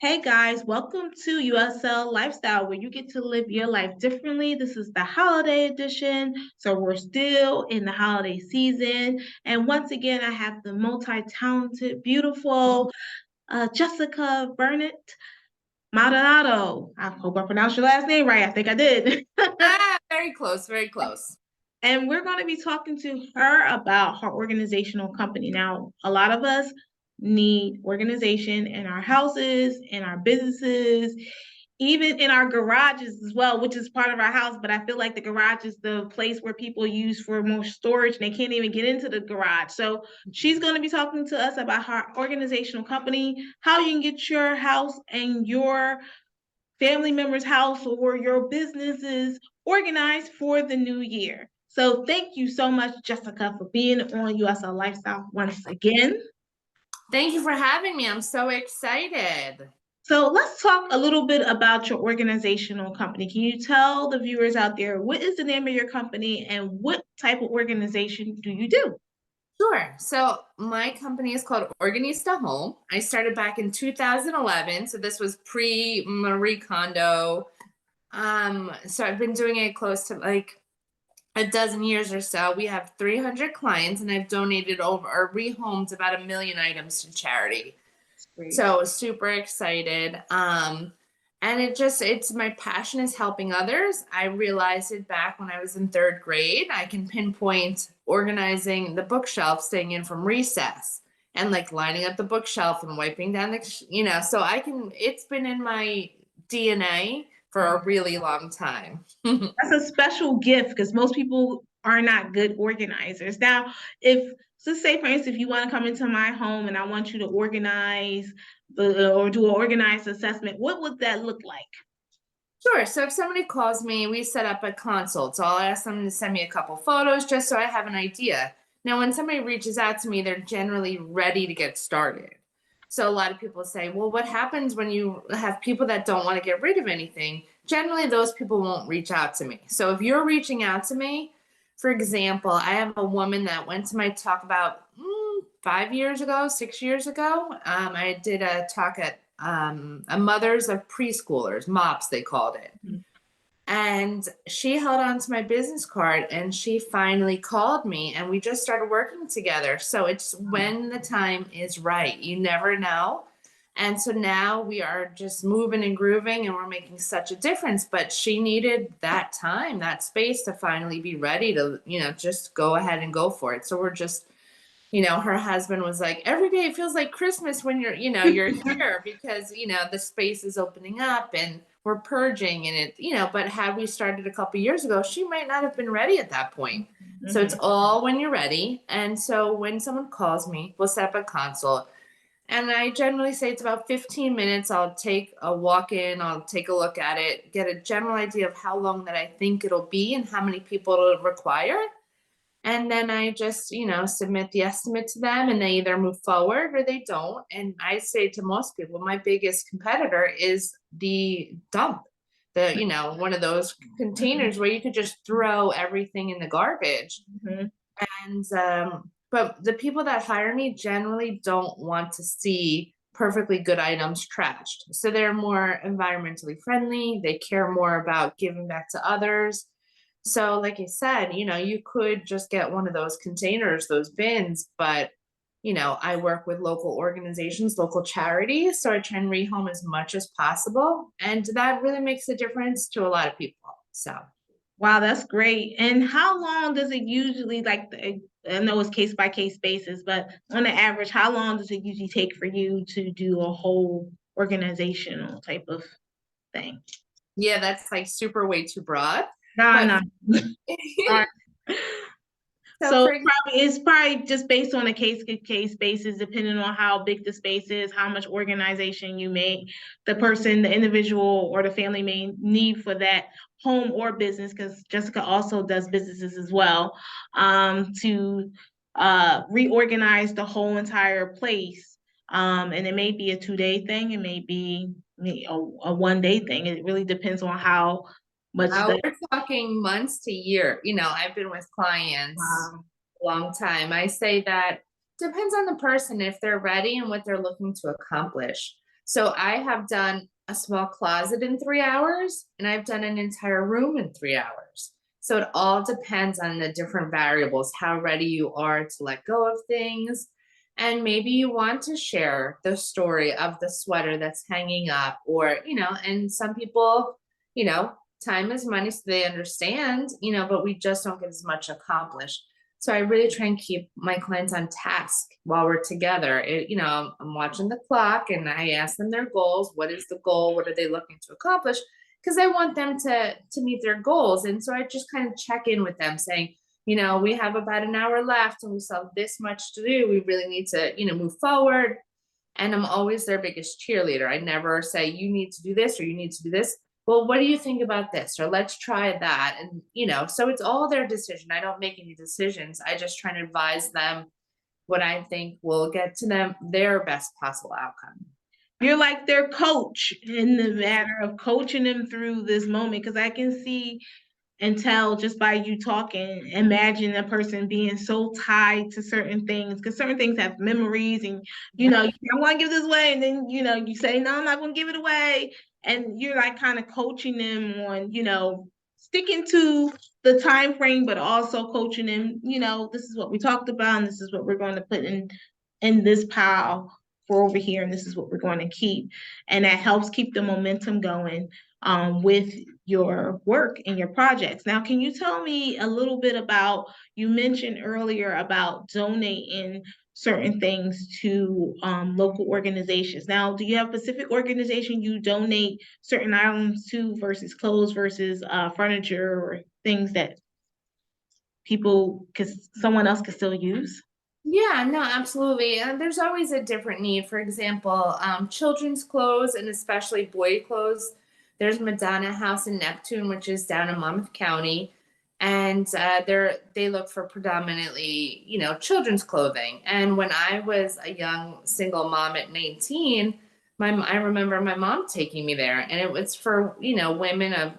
Hey guys, welcome to USL Lifestyle, where you get to live your life differently. This is the holiday edition, so we're still in the holiday season. And once again, I have the multi-talented, beautiful Jessica Burnett Maldonado. I hope I pronounced your last name right. I think I did. Very close, very close. And we're going to be talking to her about her organizational company. Now, a lot of us need organization in our houses, in our businesses, even in our garages as well, which is part of our house. But I feel like the garage is the place where people use for more storage and they can't even get into the garage. So she's going to be talking to us about her organizational company, how you can get your house and your family member's house or your businesses organized for the new year. So thank you so much, Jessica, for being on USL Lifestyle once again. Thank you for having me. I'm so excited. So let's talk a little bit about your organizational company. Can you tell the viewers out there what is the name of your company and what type of organization do you do? Sure. So my company is called Organista Home. I started back in 2011. So this was pre Marie Kondo. So I've been doing it close to like a dozen years or so. We have 300 clients, and I've donated over or rehomed about 1 million items to charity. Great. So super excited. And it's my passion is helping others. I realized it back when I was in third grade. I can pinpoint organizing the bookshelf, staying in from recess, and like lining up the bookshelf and wiping down so it's been in my DNA for a really long time. That's a special gift because most people are not good organizers. Now, if so say for instance, if you want to come into my home and I want you to organize or do an organized assessment, what would that look like? Sure. So if somebody calls me, we set up a consult. So I'll ask them to send me a couple photos just so I have an idea. Now, when somebody reaches out to me, they're generally ready to get started. So a lot of people say, well, what happens when you have people that don't want to get rid of anything? Generally, those people won't reach out to me. So if you're reaching out to me, for example, I have a woman that went to my talk about 5 years ago, 6 years ago. I did a talk at a mothers of preschoolers, MOPS, they called it. Mhm. And she held on to my business card and she finally called me and we just started working together. So it's when the time is right. You never know. And so now we are just moving and grooving and we're making such a difference. But she needed that time, that space to finally be ready to, just go ahead and go for it. So we're just her husband was like, every day it feels like Christmas when you're here because, the space is opening up and we're purging and but had we started a couple years ago, she might not have been ready at that point. So it's Mhm. all when you're ready. And so when someone calls me, we'll set up a consult. And I generally say it's about 15 minutes. I'll take a walk in, I'll take a look at it, get a general idea of how long that I think it'll be and how many people it'll require. And then I just, submit the estimate to them and they either move forward or they don't. And I say to most people, my biggest competitor is the dump, one of those containers where you could just throw everything in the garbage. Mhm. And, but the people that hire me generally don't want to see perfectly good items trashed. So they're more environmentally friendly. They care more about giving back to others. So, like I said, you could just get one of those containers, those bins, but I work with local organizations, local charities, so I try and rehome as much as possible, and that really makes a difference to a lot of people. So, Wow, that's great. And how long does it usually I know it's case by case basis, but on the average, how long does it usually take for you to do a whole organizational type of thing? yeah, that's like super way too broad, No, but no. All right. so So for it's probably just based on a case to case basis, depending on how big the space is, how much organization you make, the person, the individual, or the family may need for that home or business. Because Jessica also does businesses as well, to reorganize the whole entire place. And it may be a 2 day thing, it may be a 1 day thing. It really depends on how much the we're talking months to year. I've been with clients um, a long time. I say that depends on the person if they're ready and what they're looking to accomplish. So I have done a small closet in 3 hours, and I've done an entire room in 3 hours. So it all depends on the different variables, how ready you are to let go of things. And maybe you want to share the story of the sweater that's hanging up, or, and some people, time is money, so they understand, but we just don't get as much accomplished. So I really try and keep my clients on task while we're together. I'm watching the clock and I ask them their goals. What is the goal? What are they looking to accomplish? Because I want them to meet their goals. And so I just kind of check in with them saying, we have about an hour left and we still have this much to do. We really need to, move forward. And I'm always their biggest cheerleader. I never say, you need to do this or you need to do this. Well, what do you think about this? Or let's try that. And, so it's all their decision. I don't make any decisions. I just try to advise them what I think will get to them their best possible outcome. You're like their coach in the matter of coaching them through this moment, because I can see and tell just by you talking, imagine a person being so tied to certain things, because certain things have memories, and I want to give this away, and then you say, no, I'm not going to give it away, and you're like kind of coaching them on sticking to the time frame, but also coaching them, this is what we talked about, and this is what we're going to put in this pile for over here, and this is what we're going to keep, and that helps keep the momentum going with your work and your projects. Now, can you tell me a little bit about, you mentioned earlier about donating certain things to local organizations. Now, do you have a specific organization you donate certain items to versus clothes versus furniture or things that people, because someone else could still use? Yeah, no, absolutely. There's always a different need. For example, children's clothes and especially boy clothes. There's Madonna House in Neptune, which is down in Monmouth County, and they look for predominantly, children's clothing. And when I was a young single mom at 19, I remember my mom taking me there, and it was for women of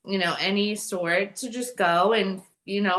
any sort to just go and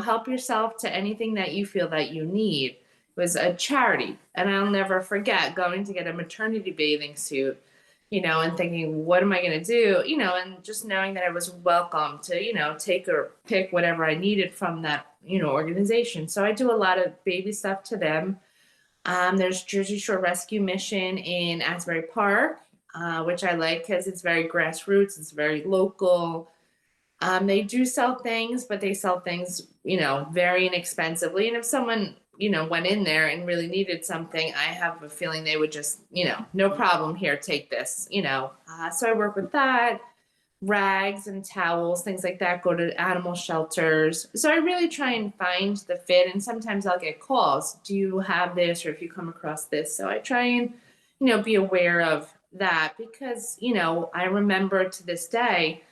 help yourself to anything that you feel that you need. Was a charity. And I'll never forget going to get a maternity bathing suit, and thinking, what am I going to do? And just knowing that I was welcome to, take or pick whatever I needed from that, organization. So I do a lot of baby stuff to them. There's Jersey Shore Rescue Mission in Asbury Park, which I like because it's very grassroots, it's very local. They do sell things, but they sell things, very inexpensively. And if someone, went in there and really needed something, I have a feeling they would just, no problem here, take this, So I work with that, rags and towels, things like that, go to animal shelters. So I really try and find the fit. And sometimes I'll get calls. Do you have this? Or if you come across this. So I try and, be aware of that because, I remember to this day,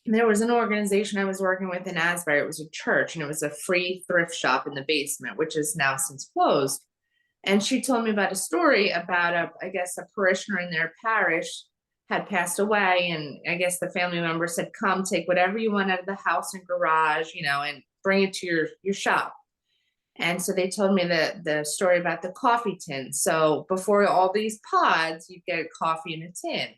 there was an organization I was working with in Asbury. It was a church and it was a free thrift shop in the basement, which is now since closed. And she told me about a story about I guess a parishioner in their parish had passed away. And I guess the family member said, come take whatever you want out of the house and garage, and bring it to your shop. And so they told me the story about the coffee tin. So before all these pods, you get coffee in a tin.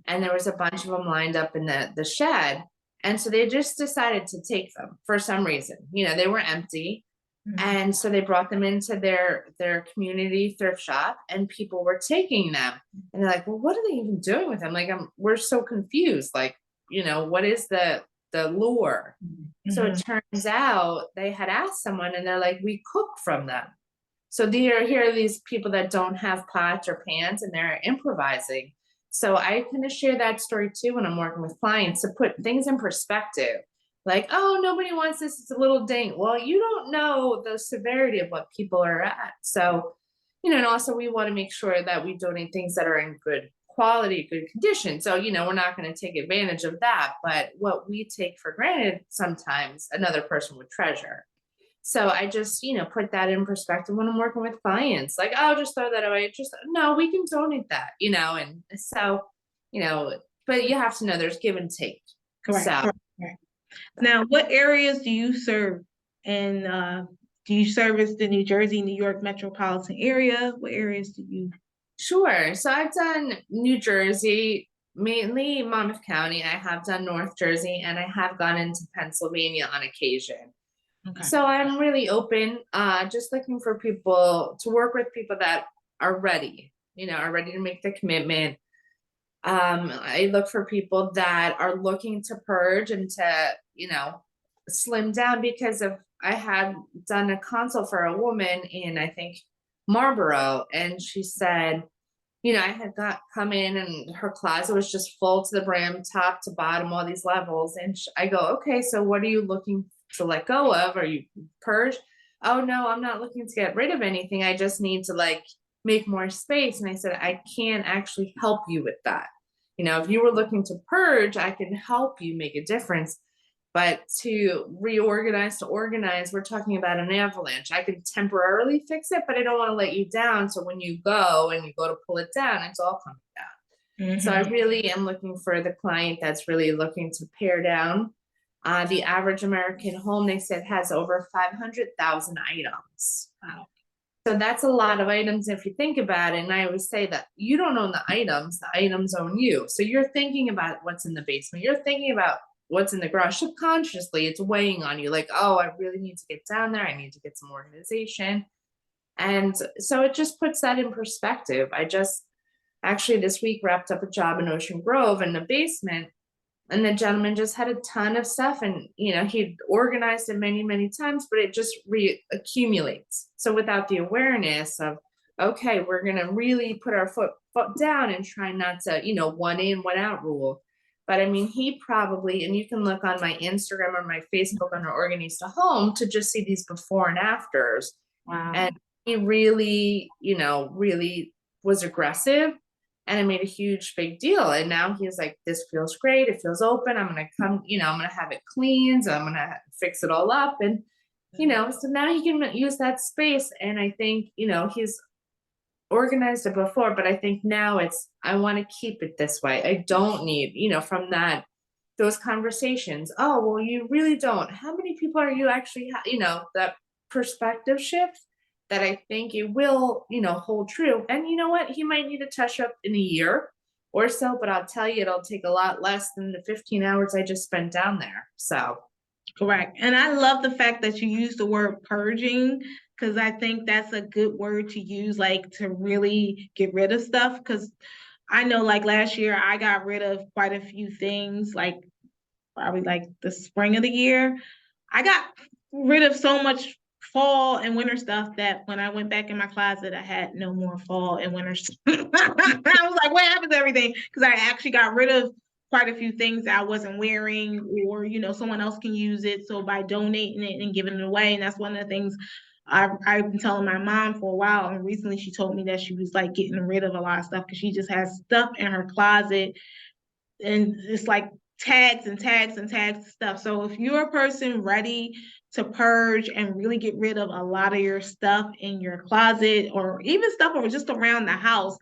And there was a bunch of them lined up in the shed. And so they just decided to take them for some reason. They were empty. Mm-hmm. And so they brought them into their community thrift shop and people were taking them. And they're like, well, what are they even doing with them? Like, we're so confused. Like, what is the lure? Mm-hmm. So it turns out they had asked someone and they're like, we cook from them. So here are these people that don't have pots or pans and they're improvising. So I kind of share that story too when I'm working with clients to put things in perspective. Like, oh, nobody wants this. It's a little ding. Well, you don't know the severity of what people are at. So, and also we want to make sure that we donate things that are in good quality, good condition. So, we're not going to take advantage of that. But what we take for granted, sometimes another person would treasure. So I just, put that in perspective when I'm working with clients, like, oh, just throw that away. No, we can donate that, and so, but you have to know there's give and take. Correct. So, correct. Now, what areas do you serve? And do you service the New Jersey, New York metropolitan area? What areas do you? Sure. So I've done New Jersey, mainly Monmouth County. I have done North Jersey, and I have gone into Pennsylvania on occasion. Okay. So I'm really open, just looking for people to work with, people that are ready, are ready to make the commitment. I look for people that are looking to purge and to, slim down, because of I had done a consult for a woman in, I think, Marlboro, and she said, I had got come in and her closet was just full to the brim, top to bottom, all these levels. And I go, okay, so what are you looking to let go of? Are you purge? Oh no, I'm not looking to get rid of anything. I just need to like make more space. And I said, I can't actually help you with that. If you were looking to purge, I can help you make a difference. But to reorganize, to organize, we're talking about an avalanche. I can temporarily fix it, but I don't want to let you down. So when you go to pull it down, it's all coming down. So I really am looking for the client that's really looking to pare down. The average American home, they said, has over 500,000 items. Wow. So that's a lot of items if you think about it. And I always say that you don't own the items own you. So you're thinking about what's in the basement. You're thinking about what's in the garage. Subconsciously, it's weighing on you like, oh, I really need to get down there. I need to get some organization. And so it just puts that in perspective. I just actually this week wrapped up a job in Ocean Grove in the basement, and the gentleman just had a ton of stuff, and he'd organized it many, many times, but it just reaccumulates. So without the awareness of, okay, we're going to really put our foot down and try not to, one in, one out rule. But I mean, he probably, and you can look on my Instagram or my Facebook under Organista Home to just see these before and afters. Wow. And he really, really was aggressive, and it made a huge big deal. And now he's like, this feels great. It feels open. I'm going to come, I'm going to have it cleaned. So I'm going to fix it all up. And, so now he can use that space. And I think, he's organized it before, but I think now I want to keep it this way. I don't need, from those conversations. Oh, well, you really don't. How many people are you actually, that perspective shift that I think it will, hold true. And you know what? He might need a touch up in a year or so, but I'll tell you, it'll take a lot less than the 15 hours I just spent down there. So. Correct. And I love the fact that you use the word purging, because I think that's a good word to use, like to really get rid of stuff. Because I know like last year I got rid of quite a few things, like probably like the spring of the year. I got rid of so much fall and winter stuff that when I went back in my closet, I had no more fall and winter stuff. I was like, what happened to everything? Because I actually got rid of quite a few things that I wasn't wearing, or someone else can use it. So by donating it and giving it away, and that's one of the things I've been telling my mom for a while. And recently she told me that she was like getting rid of a lot of stuff because she just has stuff in her closet, and it's like tags and tags and tags and stuff. So if you're a person ready to purge and really get rid of a lot of your stuff in your closet, or even stuff or just around the house,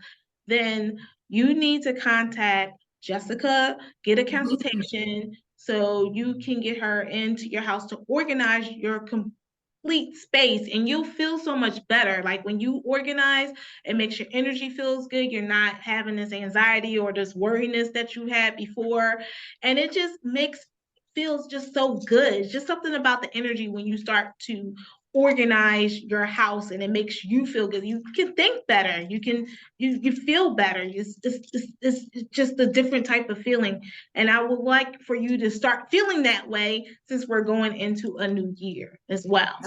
then you need to contact Jessica, get a consultation so you can get her into your house to organize your complete space, and you'll feel so much better. Like when you organize, it makes your energy feels good. You're not having this anxiety or this worriness that you had before, and it just feels just so good. It's just something about the energy when you start to organize your house, and it makes you feel good. You can think better. You feel better. It's just a different type of feeling. And I would like for you to start feeling that way since we're going into a new year as well.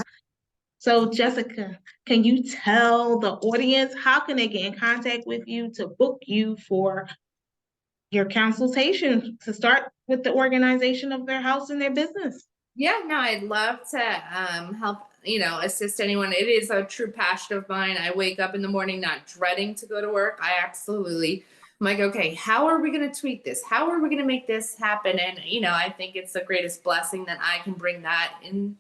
So Jessica, can you tell the audience how can they get in contact with you to book you for your consultation to start with the organization of their house and their business? Yeah, no, I'd love to help, assist anyone. It is a true passion of mine. I wake up in the morning not dreading to go to work. I'm like, okay, how are we going to tweak this? How are we going to make this happen? And, I think it's the greatest blessing that I can bring that in,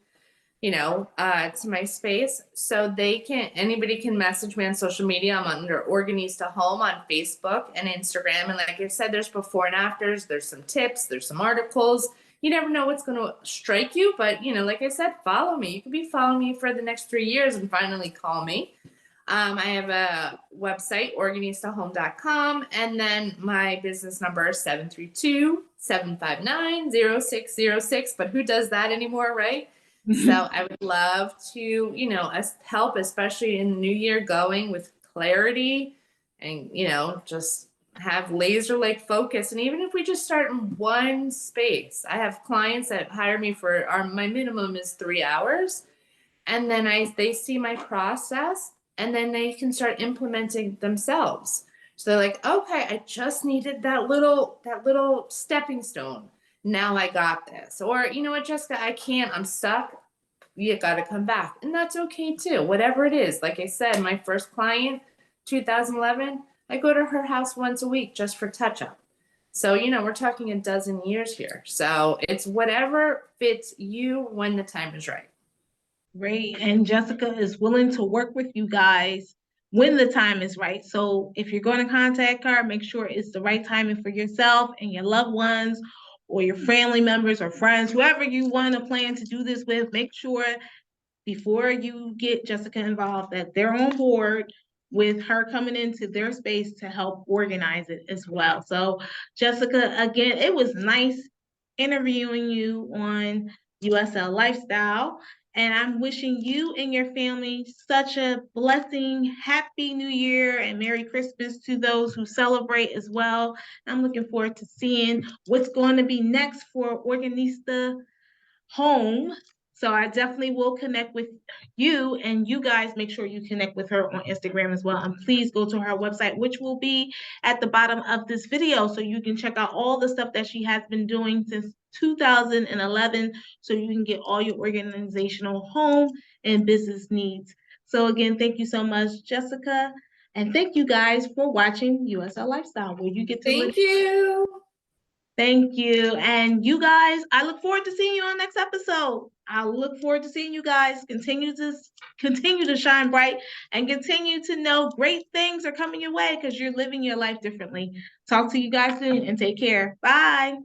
to my space. So anybody can message me on social media. I'm under Organista Home on Facebook and Instagram. And like I said, there's before and afters, there's some tips, there's some articles. You never know what's going to strike you, but like I said, follow me. You could be following me for the next 3 years and finally call me. I have a website, organistahome.com, and then my business number is 732-759-0606. But who does that anymore, right? So I would love to, help, especially in the new year, going with clarity and, just have laser like focus. And even if we just start in one space, I have clients that hire me for my minimum is 3 hours. And then they see my process and then they can start implementing themselves. So they're like, okay, I just needed that little stepping stone. Now I got this. Or, you know what, Jessica, I can't, I'm stuck. You got to come back. And that's okay too. Whatever it is. Like I said, my first client, 2011, I go to her house once a week just for touch up. So, we're talking a dozen years here. So it's whatever fits you when the time is right. Great. And Jessica is willing to work with you guys when the time is right. So if you're going to contact her, make sure it's the right timing for yourself and your loved ones or your family members or friends, whoever you want to plan to do this with. Make sure before you get Jessica involved that they're on board with her coming into their space to help organize it as well. So Jessica, again, it was nice interviewing you on USL Lifestyle. And I'm wishing you and your family such a blessing, happy new year, and Merry Christmas to those who celebrate as well. I'm looking forward to seeing what's going to be next for Organista Home. So I definitely will connect with you, and you guys make sure you connect with her on Instagram as well. And please go to her website, which will be at the bottom of this video, so you can check out all the stuff that she has been doing since 2011, so you can get all your organizational home and business needs. So again, thank you so much, Jessica. And thank you guys for watching USL Lifestyle, where you get to live. Thank you. Thank you. And you guys, I look forward to seeing you on next episode. I look forward to seeing you guys continue to shine bright and continue to know great things are coming your way because you're living your life differently. Talk to you guys soon and take care. Bye.